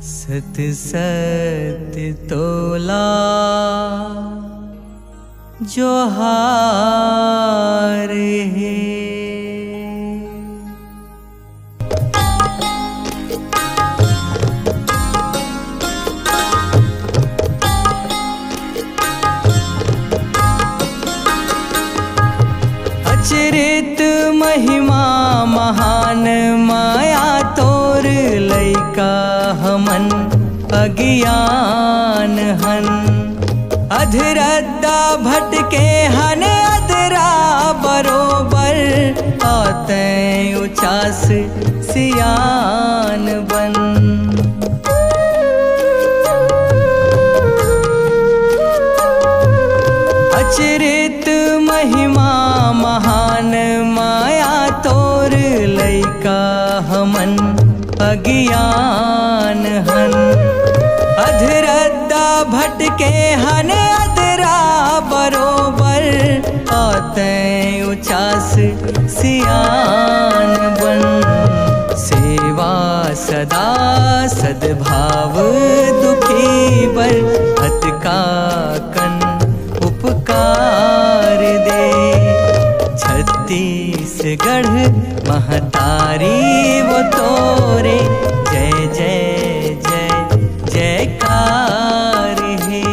सत सत तोला जोहार है। अचरित महिमा महान माया तोर लैका हमन अज्ञान हन। अधरद्दा भटके हन अधरा बरोबर आते उचास सियान बन। अचरित महिमा महान माया तोर लैका हमन अज्ञान हन। अधरद्दा भटके हन अधरा बरोबर आते उचास सियान बन। सेवा सदा सद्भाव दुखी बर हत का कन उपकार दे। छत्तीसगढ़ महतारी वो तोरे जय जय जय जयकार है।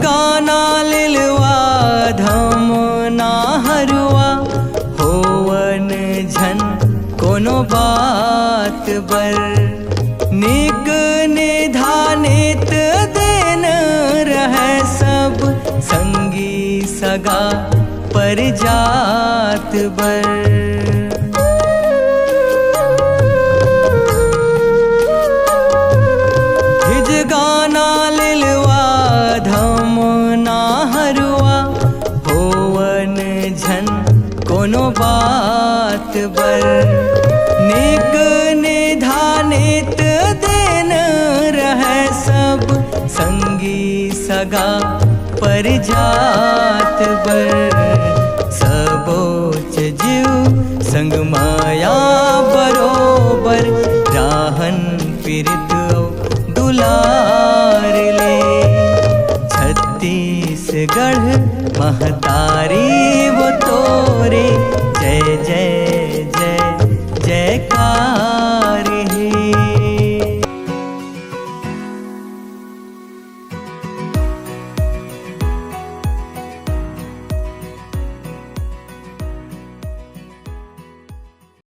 गाना लिलवा धम ना हरुआ होवन झन कोनो बात बर। निक निधानित देन रहे सब संगी सगा पर जात बर। गाना लिलवा धम ना हरुआ होवन झन कोनो बात बर। निक निधानित देन रहे सब संगी सगा पर जात बर। सबोच जीव संग माया बरोबर राहन पीरित दुलार ले। छत्तीसगढ़ महतारी वो तोरे जय जय